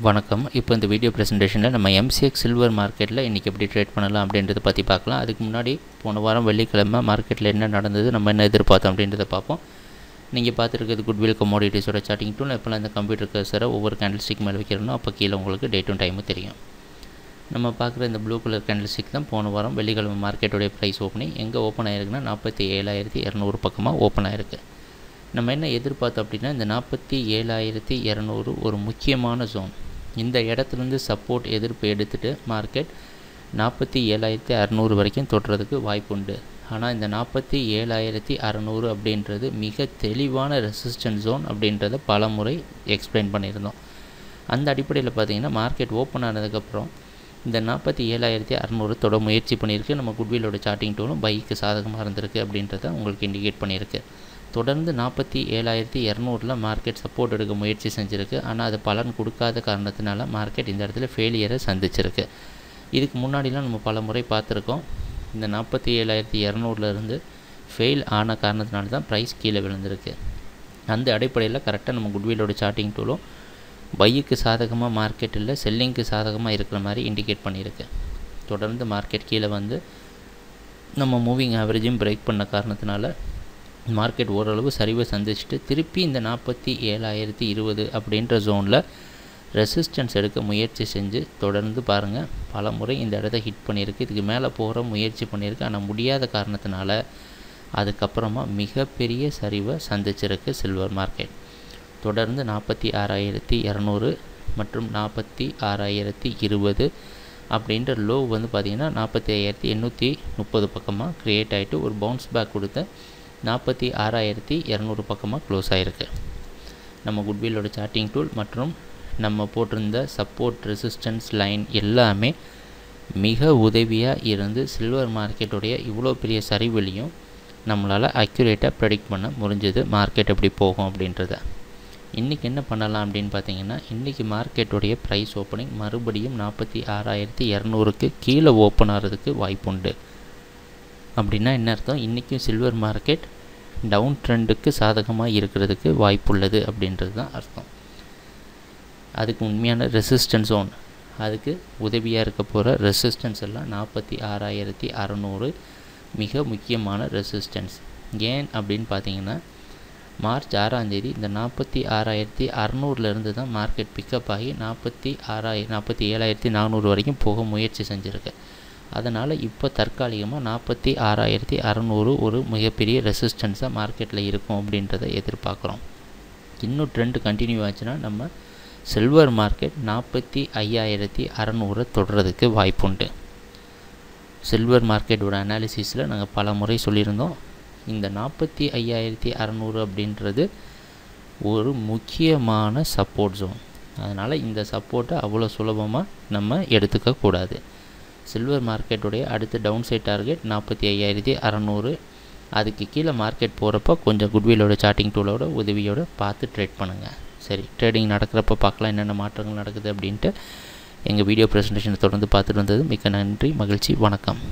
வணக்கம். இப்போ இந்த வீடியோ ப்ரெசன்டேஷனில் நம்ம எம்சிஎக்ஸ் சில்வர் மார்க்கெட்டில் இன்றைக்கி எப்படி ட்ரேட் பண்ணலாம் அப்படின்றத பற்றி பார்க்கலாம். அதுக்கு முன்னாடி போன வாரம் வெள்ளிக்கிழமை மார்க்கெட்டில் என்ன நடந்தது, நம்ம என்ன எதிர்பார்த்தோம் அப்படின்றத பார்ப்போம். நீங்கள் பார்த்துருக்கிறது குட்வில் கமோடிட்டிஸோட சார்ட்டிங் டூல். எப்போல்லாம் இந்த கம்ப்யூட்டர் கர்சரை ஒவ்வொரு கேண்டில்ஸ்டிக் மேலே வைக்கிறோம், அப்போ கீழே உங்களுக்கு டேட்டும் டைமும் தெரியும். நம்ம பார்க்குற இந்த ப்ளூ கலர் கேண்டில்ஸ்டிக் தான் போன வாரம் வெள்ளிக்கிழமை மார்க்கெட்டோடைய ப்ரைஸ் ஓப்பனிங் எங்கே ஓப்பன் ஆகிருக்குன்னா 47,200 பக்கமாக ஓப்பன் ஆகிருக்கு. நம்ம என்ன எதிர்பார்த்தோம் அப்படின்னா, இந்த 47,200 ஒரு முக்கியமான ஜோன். இந்த இடத்துலேருந்து சப்போர்ட் எதிர்ப்பு எடுத்துகிட்டு மார்க்கெட் 47,600 வரைக்கும் தொடுறதுக்கு வாய்ப்பு உண்டு. ஆனால் இந்த 47,600 அப்படின்றது மிக தெளிவான ரெசிஸ்டன்ஸ் ஜோன் அப்படின்றத பல முறை எக்ஸ்பிளைன் பண்ணியிருந்தோம். அந்த அடிப்படையில் பார்த்திங்கன்னா மார்க்கெட் ஓப்பன் ஆனதுக்கப்புறம் இந்த 47,600 தொட முயற்சி பண்ணியிருக்கு. நம்ம குட்விலோட சார்ட்டிங் டூலும் பைக்கு சாதகமாக இருந்திருக்கு அப்படின்றத உங்களுக்கு இண்டிகேட் பண்ணியிருக்கு. தொடர்ந்து 47,200 மார்க்கெட் சப்போர்ட் எடுக்க முயற்சி செஞ்சுருக்கு. ஆனால் அது பலன் கொடுக்காத காரணத்தினால மார்க்கெட் இந்த இடத்துல ஃபெயிலியரை சந்திச்சிருக்கு. இதுக்கு முன்னாடிலாம் நம்ம பல முறை பார்த்துருக்கோம். இந்த 47,200 ஃபெயில் ஆன காரணத்தினால தான் ப்ரைஸ் கீழே விழுந்திருக்கு. அந்த அடிப்படையில் கரெக்டாக நம்ம குட்விலோட சார்ட்டிங் டூலும் பைக்கு சாதகமாக மார்க்கெட் இல்லை, செல்லிங்க்கு சாதகமாக இருக்கிற மாதிரி இண்டிகேட் பண்ணியிருக்கு. தொடர்ந்து மார்க்கெட் கீழே வந்து நம்ம மூவிங் ஆவரேஜும் பிரேக் பண்ண காரணத்தினால மார்க்கெட் ஓரளவு சரிவை சந்திச்சுட்டு திருப்பி இந்த 47,020 அப்படின்ற ஜோனில் ரெசிஸ்டன்ஸ் எடுக்க முயற்சி செஞ்சு தொடர்ந்து பாருங்கள் பல முறை இந்த இடத்த ஹிட் பண்ணியிருக்கு. இதுக்கு மேலே போகிற முயற்சி பண்ணியிருக்கு. ஆனால் முடியாத காரணத்தினால அதுக்கப்புறமா மிகப்பெரிய சரிவை சந்திச்சிருக்கு சில்வர் மார்க்கெட். தொடர்ந்து 46,200 மற்றும் 46,020 அப்படின்ற லோ வந்து பார்த்திங்கன்னா 45,830 பக்கமாக க்ரியேட் ஆகிட்டு ஒரு பவுன்ஸ் பேக் கொடுத்த 46,200 பக்கமாக க்ளோஸ் ஆகிருக்கு. நம்ம குட்விலோட சார்ட்டிங் டூல் மற்றும் நம்ம போட்டிருந்த சப்போர்ட் ரெசிஸ்டன்ஸ் லைன் எல்லாமே மிக உதவியாக இருந்து சில்வர் மார்க்கெட்டுடைய இவ்வளோ பெரிய சரிவுலையும் நம்மளால் அக்யூரேட்டாக ப்ரெடிக்ட் பண்ண முடிஞ்சது மார்க்கெட் எப்படி போகும் அப்படின்றத. இன்றைக்கி என்ன பண்ணலாம் அப்படின்னு பார்த்தீங்கன்னா, இன்றைக்கி மார்க்கெட்டுடைய ப்ரைஸ் ஓப்பனிங் மறுபடியும் 46,200க்கு கீழே ஓப்பன் ஆகிறதுக்கு வாய்ப்புண்டு. அப்படின்னா என்ன அர்த்தம், இன்றைக்கும் சில்வர் மார்க்கெட் டவுன் ட்ரெண்டுக்கு சாதகமாக இருக்கிறதுக்கு வாய்ப்புள்ளது அப்படின்றது தான் அர்த்தம். அதுக்கு உண்மையான ரெசிஸ்டன்ஸ் ஜோன், அதுக்கு உதவியாக இருக்க போகிற ரெசிஸ்டன்ஸ் எல்லாம் 46,600 மிக முக்கியமான ரெசிஸ்டன்ஸ். ஏன் அப்படின்னு பார்த்தீங்கன்னா, மார்ச் 6ஆம் தேதி இந்த 46,600 தான் மார்க்கெட் பிக்கப் ஆகி 47,400 வரைக்கும் போக முயற்சி செஞ்சுருக்கு. அதனால் இப்போ தற்காலிகமாக 46,600 ஒரு மிகப்பெரிய ரெசிஸ்டன்ஸாக மார்க்கெட்டில் இருக்கும் அப்படின்றத எதிர்பார்க்குறோம். இன்னும் ட்ரெண்ட் கண்டினியூ ஆச்சுன்னா நம்ம சில்வர் மார்க்கெட் 45,600 தொடுறதுக்கு வாய்ப்புண்டு. சில்வர் மார்க்கெட்டோட அனாலிசிஸில் நாங்கள் பல முறை சொல்லியிருந்தோம், இந்த 45,600 அப்படின்றது ஒரு முக்கியமான சப்போர்ட் ஜோன். அதனால் இந்த சப்போர்ட்டை அவ்வளோ சுலபமாக நம்ம எடுத்துக்கக்கூடாது. சில்வர் மார்க்கெட்டுடைய அடுத்த டவுன் சைட் டார்கெட் 45,600. அதுக்கு கீழே மார்க்கெட் போகிறப்ப கொஞ்சம் குட்விலோட சார்ட்டிங் டூலோட உதவியோடு பார்த்து ட்ரேட் பண்ணுங்கள். சரி, ட்ரேடிங் நடக்கிறப்ப பார்க்கலாம் என்னென்ன மாற்றங்கள் நடக்குது அப்படின்ட்டு. எங்கள் வீடியோ ப்ரெசன்டேஷனை தொடர்ந்து பார்த்துட்டு வந்தது மிக்க நன்றி, மகிழ்ச்சி, வணக்கம்.